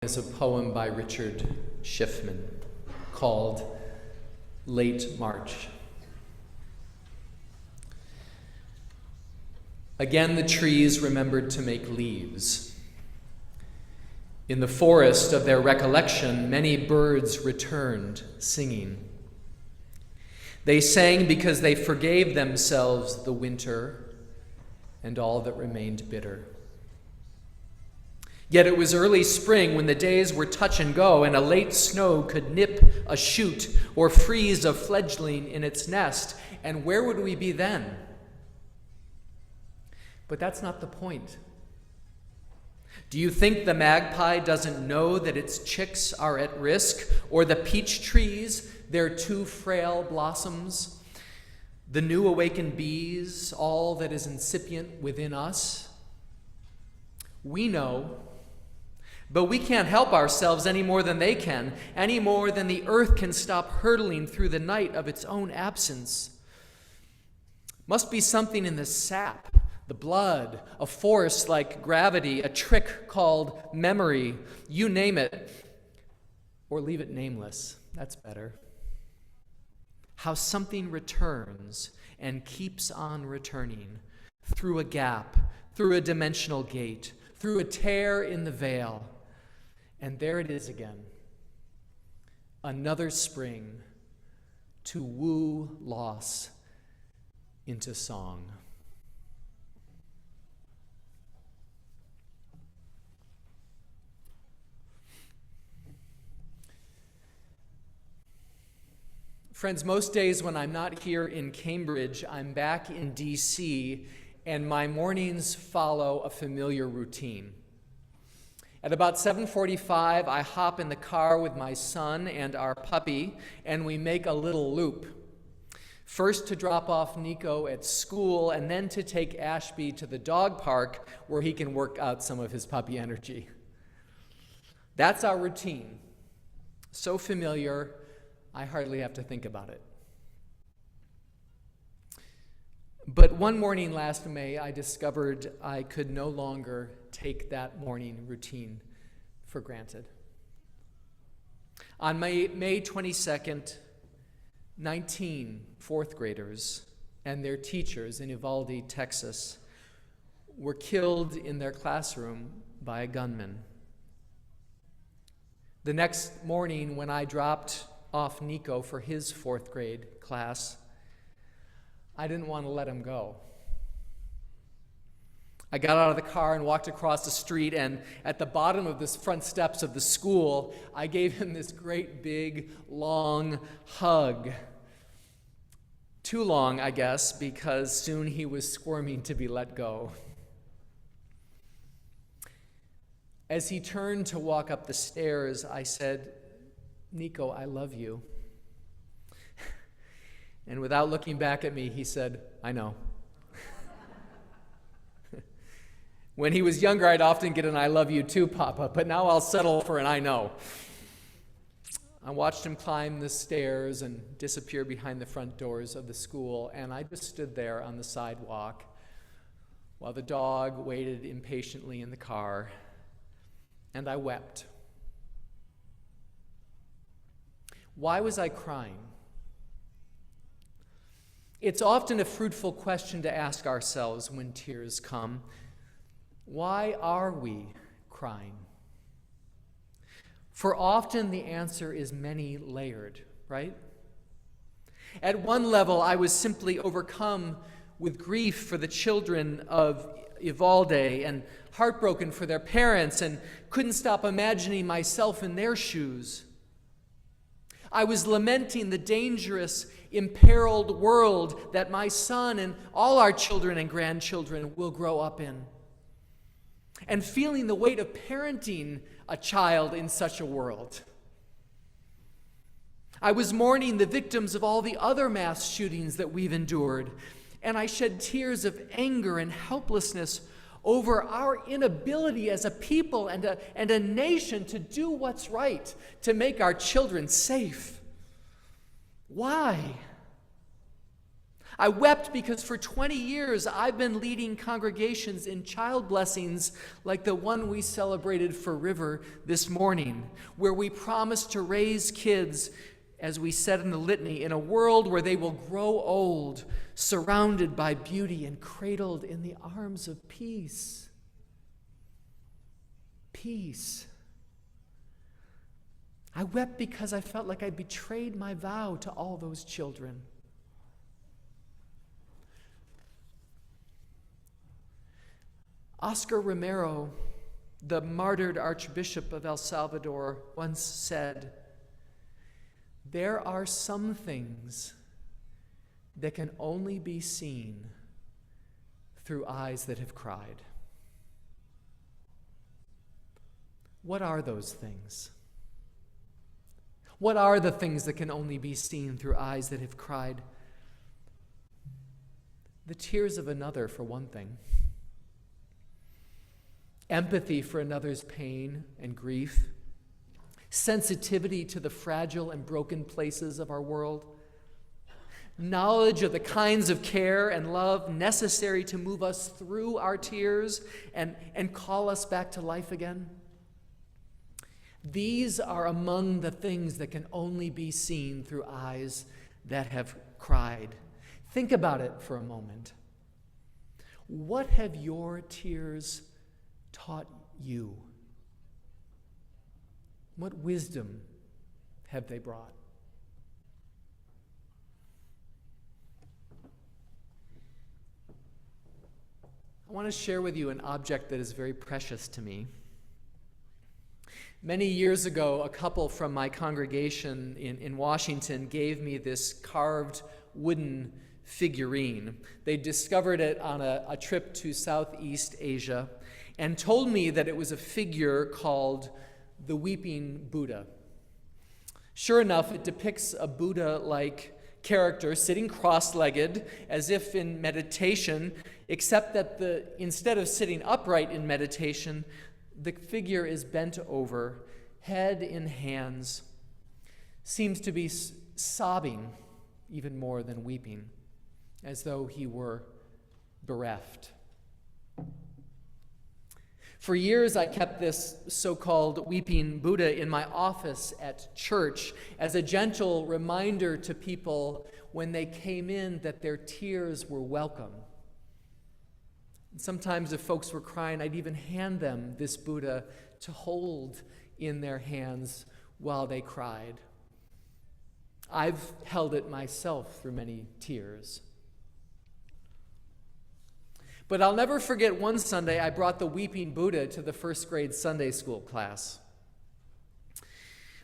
Is a poem by Richard Schiffman called Late March. Again the trees remembered to make leaves. In the forest of their recollection, many birds returned singing. They sang because they forgave themselves the winter and all that remained bitter. Yet it was early spring when the days were touch and go, and a late snow could nip a shoot or freeze a fledgling in its nest. And where would we be then? But that's not the point. Do you think the magpie doesn't know that its chicks are at risk, or the peach trees, their two frail blossoms, the new awakened bees, all that is incipient within us? We know. But we can't help ourselves any more than they can, any more than the earth can stop hurtling through the night of its own absence. Must be something in the sap, the blood, a force like gravity, a trick called memory, you name it. Or leave it nameless, that's better. How something returns and keeps on returning through a gap, through a dimensional gate, through a tear in the veil. And there it is again, another spring to woo loss into song. Friends, most days when I'm not here in Cambridge, I'm back in D.C., and my mornings follow a familiar routine. At about 7:45, I hop in the car with my son and our puppy, and we make a little loop. First to drop off Nico at school, and then to take Ashby to the dog park where he can work out some of his puppy energy. That's our routine. So familiar, I hardly have to think about it. But one morning last May, I discovered I could no longer take that morning routine for granted. On May 22nd, 19 fourth graders and their teachers in Uvalde, Texas, were killed in their classroom by a gunman. The next morning, when I dropped off Nico for his fourth grade class, I didn't want to let him go. I got out of the car and walked across the street, and at the bottom of the front steps of the school, I gave him this great big, long hug. Too long, I guess, because soon he was squirming to be let go. As he turned to walk up the stairs, I said, "Nico, I love you." And without looking back at me, he said, "I know." When he was younger, I'd often get an "I love you too, Papa," but now I'll settle for an "I know." I watched him climb the stairs and disappear behind the front doors of the school, and I just stood there on the sidewalk while the dog waited impatiently in the car, and I wept. Why was I crying? It's often a fruitful question to ask ourselves when tears come. Why are we crying? For often the answer is many-layered, right? At one level, I was simply overcome with grief for the children of Uvalde and heartbroken for their parents and couldn't stop imagining myself in their shoes. I was lamenting the dangerous, imperiled world that my son and all our children and grandchildren will grow up in, and feeling the weight of parenting a child in such a world. I was mourning the victims of all the other mass shootings that we've endured, and I shed tears of anger and helplessness over our inability as a people and a nation to do what's right, to make our children safe. Why? I wept because for 20 years I've been leading congregations in child blessings like the one we celebrated for River this morning, where we promised to raise kids, as we said in the litany, in a world where they will grow old, surrounded by beauty and cradled in the arms of peace. Peace. I wept because I felt like I betrayed my vow to all those children. Oscar Romero, the martyred Archbishop of El Salvador, once said, "There are some things that can only be seen through eyes that have cried." What are those things? What are the things that can only be seen through eyes that have cried? The tears of another, for one thing. Empathy for another's pain and grief. Sensitivity to the fragile and broken places of our world. Knowledge of the kinds of care and love necessary to move us through our tears and call us back to life again. These are among the things that can only be seen through eyes that have cried. Think about it for a moment. What have your tears taught you? What wisdom have they brought? I want to share with you an object that is very precious to me. Many years ago, a couple from my congregation in Washington gave me this carved wooden figurine. They discovered it on a trip to Southeast Asia and told me that it was a figure called the Weeping Buddha. Sure enough, it depicts a Buddha-like character sitting cross-legged as if in meditation, except that instead of sitting upright in meditation, the figure is bent over, head in hands, seems to be sobbing even more than weeping, as though he were bereft. For years, I kept this so-called weeping Buddha in my office at church as a gentle reminder to people when they came in that their tears were welcome. Sometimes if folks were crying, I'd even hand them this Buddha to hold in their hands while they cried. I've held it myself through many tears. But I'll never forget one Sunday I brought the Weeping Buddha to the first grade Sunday school class.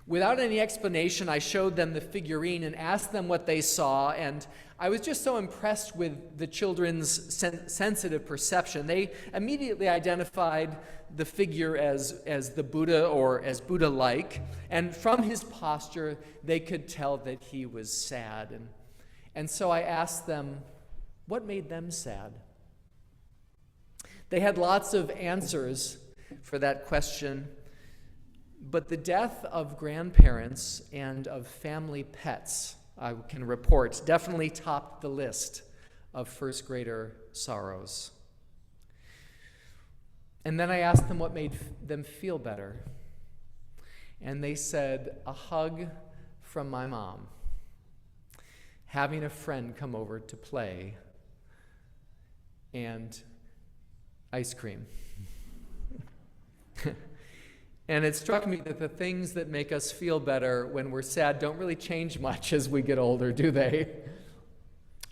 Without any explanation, I showed them the figurine and asked them what they saw, and I was just so impressed with the children's sensitive perception. They immediately identified the figure as the Buddha or as Buddha-like, and from his posture, they could tell that he was sad. And so I asked them, what made them sad? They had lots of answers for that question, but the death of grandparents and of family pets, I can report, definitely topped the list of first grader sorrows. And then I asked them what made them feel better. And they said, a hug from my mom, having a friend come over to play, and ice cream. And it struck me that the things that make us feel better when we're sad don't really change much as we get older, do they?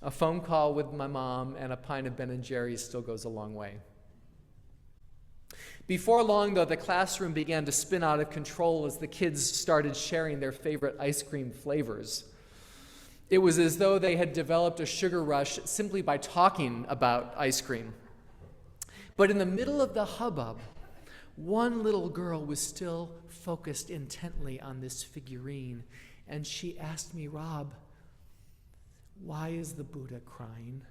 A phone call with my mom and a pint of Ben & Jerry's still goes a long way. Before long, though, the classroom began to spin out of control as the kids started sharing their favorite ice cream flavors. It was as though they had developed a sugar rush simply by talking about ice cream. But in the middle of the hubbub, one little girl was still focused intently on this figurine, and she asked me, Rob, why is the Buddha crying?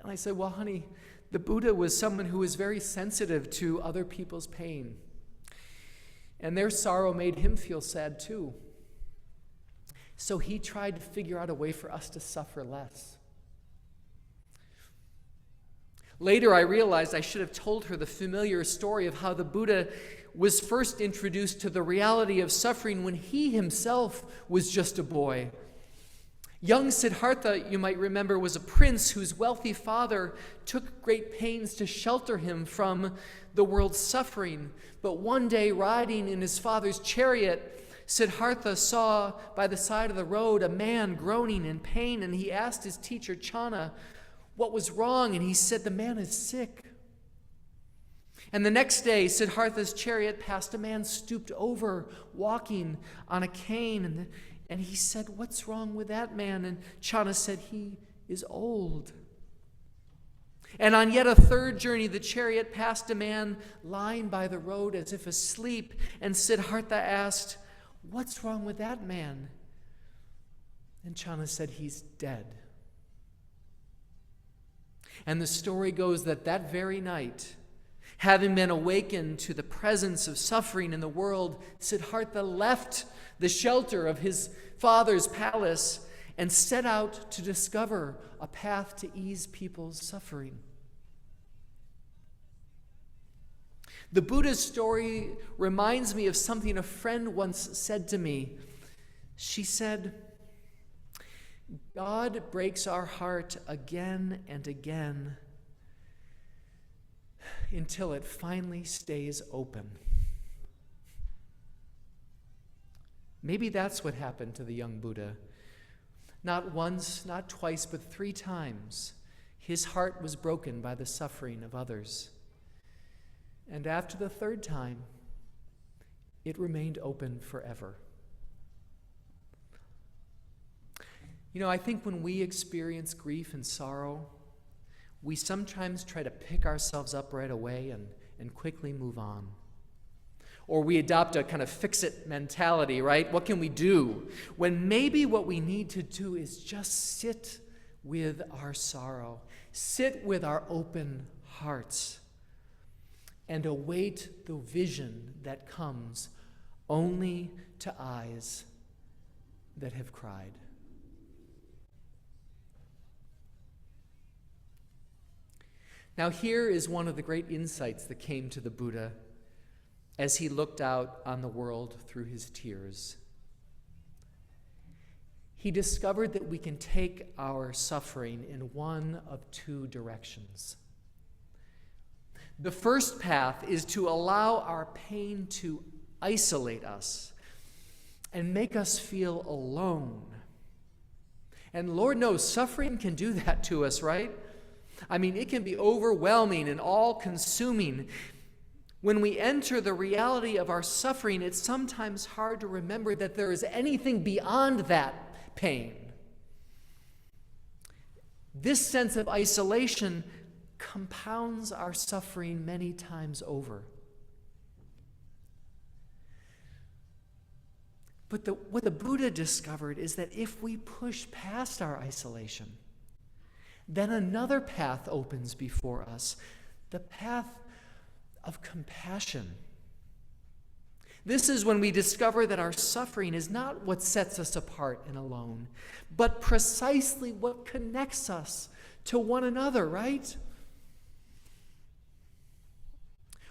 And I said, well, honey, the Buddha was someone who was very sensitive to other people's pain. And their sorrow made him feel sad too. So he tried to figure out a way for us to suffer less. Later, I realized I should have told her the familiar story of how the Buddha was first introduced to the reality of suffering when he himself was just a boy. Young Siddhartha, you might remember, was a prince whose wealthy father took great pains to shelter him from the world's suffering. But one day, riding in his father's chariot, Siddhartha saw by the side of the road a man groaning in pain, and he asked his teacher, Channa, what was wrong? And he said, the man is sick. And the next day, Siddhartha's chariot passed a man stooped over, walking on a cane. And he said, what's wrong with that man? And Channa said, he is old. And on yet a third journey, the chariot passed a man lying by the road as if asleep. And Siddhartha asked, what's wrong with that man? And Channa said, he's dead. And the story goes that that very night, having been awakened to the presence of suffering in the world, Siddhartha left the shelter of his father's palace and set out to discover a path to ease people's suffering. The Buddha's story reminds me of something a friend once said to me. She said, God breaks our heart again and again until it finally stays open. Maybe that's what happened to the young Buddha. Not once, not twice, but 3 times, his heart was broken by the suffering of others. And after the 3rd time, it remained open forever. You know, I think when we experience grief and sorrow, we sometimes try to pick ourselves up right away and quickly move on. Or we adopt a kind of fix-it mentality, right? What can we do? When maybe what we need to do is just sit with our sorrow, sit with our open hearts, and await the vision that comes only to eyes that have cried. Now, here is one of the great insights that came to the Buddha as he looked out on the world through his tears. He discovered that we can take our suffering in one of 2 directions. The first path is to allow our pain to isolate us and make us feel alone. And Lord knows, suffering can do that to us, right? I mean, it can be overwhelming and all-consuming. When we enter the reality of our suffering, it's sometimes hard to remember that there is anything beyond that pain. This sense of isolation compounds our suffering many times over. But what the Buddha discovered is that if we push past our isolation, then another path opens before us, the path of compassion. This is when we discover that our suffering is not what sets us apart and alone, but precisely what connects us to one another, right?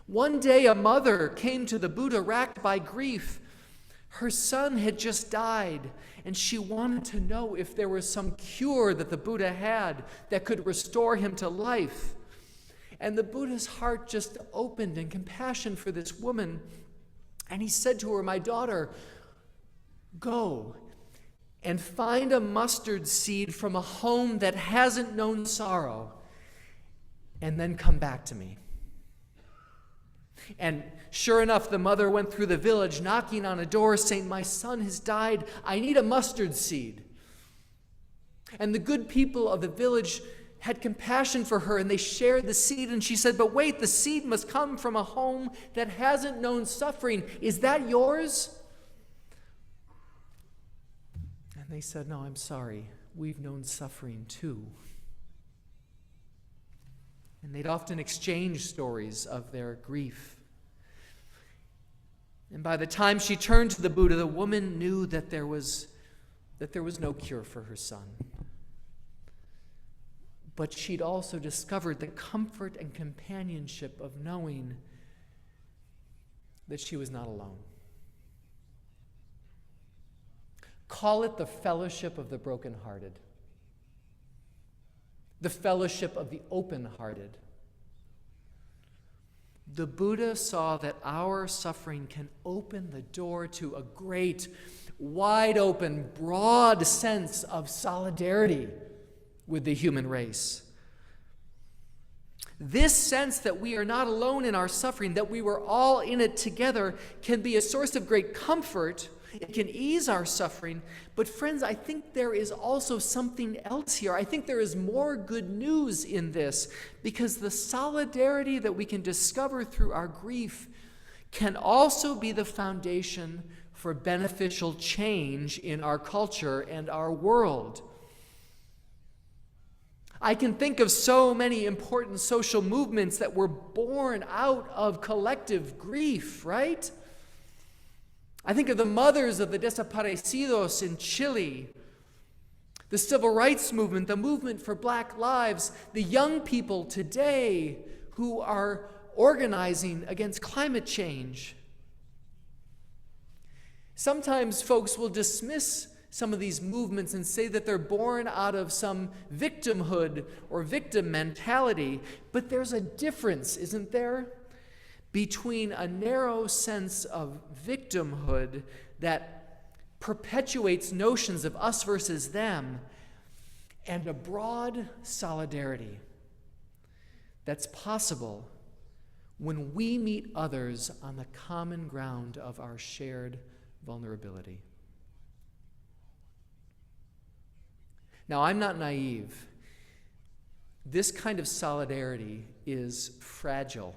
One day a mother came to the Buddha racked by grief. Her son had just died, and she wanted to know if there was some cure that the Buddha had that could restore him to life. And the Buddha's heart just opened in compassion for this woman. And he said to her, my daughter, go and find a mustard seed from a home that hasn't known sorrow, and then come back to me. And sure enough, the mother went through the village, knocking on a door, saying, my son has died. I need a mustard seed. And the good people of the village had compassion for her, and they shared the seed. And she said, but wait, the seed must come from a home that hasn't known suffering. Is that yours? And they said, no, I'm sorry. We've known suffering too. And they'd often exchange stories of their grief. And by the time she turned to the Buddha, the woman knew that there was no cure for her son. But she'd also discovered the comfort and companionship of knowing that she was not alone. Call it the fellowship of the brokenhearted, the fellowship of the open-hearted. The Buddha saw that our suffering can open the door to a great, wide open, broad sense of solidarity with the human race. This sense that we are not alone in our suffering, that we were all in it together, can be a source of great comfort. It can ease our suffering. But friends, I think there is also something else here. I think there is more good news in this, because the solidarity that we can discover through our grief can also be the foundation for beneficial change in our culture and our world. I can think of so many important social movements that were born out of collective grief, right? I think of the mothers of the desaparecidos in Chile, the civil rights movement, the movement for Black lives, the young people today who are organizing against climate change. Sometimes folks will dismiss some of these movements and say that they're born out of some victimhood or victim mentality, but there's a difference, isn't there, between a narrow sense of victimhood that perpetuates notions of us versus them and a broad solidarity that's possible when we meet others on the common ground of our shared vulnerability. Now, I'm not naive. This kind of solidarity is fragile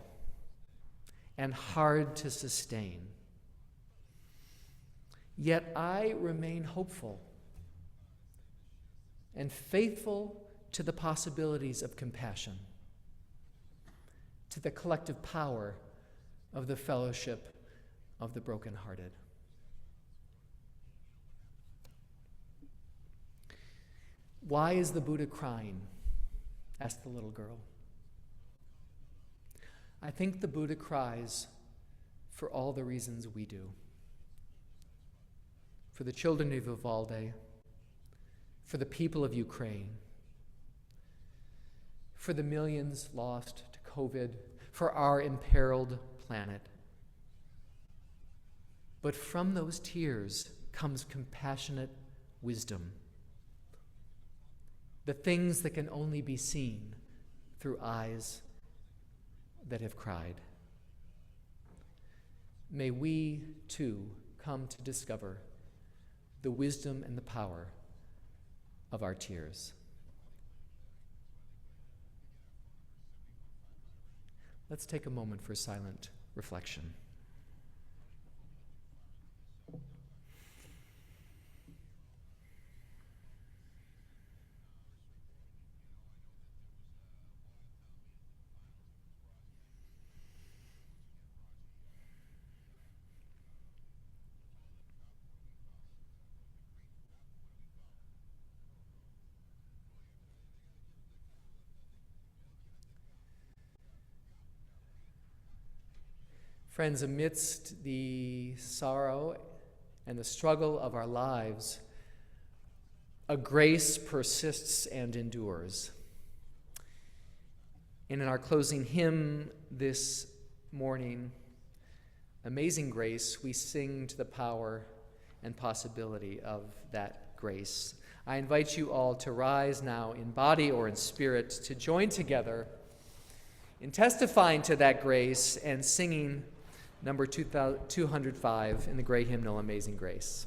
and hard to sustain. Yet I remain hopeful and faithful to the possibilities of compassion, to the collective power of the fellowship of the brokenhearted. Why is the Buddha crying? Asked the little girl. I think the Buddha cries for all the reasons we do. For the children of Uvalde, for the people of Ukraine, for the millions lost to COVID, for our imperiled planet. But from those tears comes compassionate wisdom. The things that can only be seen through eyes that have cried. May we, too, come to discover the wisdom and the power of our tears. Let's take a moment for silent reflection. Friends, amidst the sorrow and the struggle of our lives, a grace persists and endures. And in our closing hymn this morning, Amazing Grace, we sing to the power and possibility of that grace. I invite you all to rise now in body or in spirit to join together in testifying to that grace and singing number 205 in the great hymnal, Amazing Grace.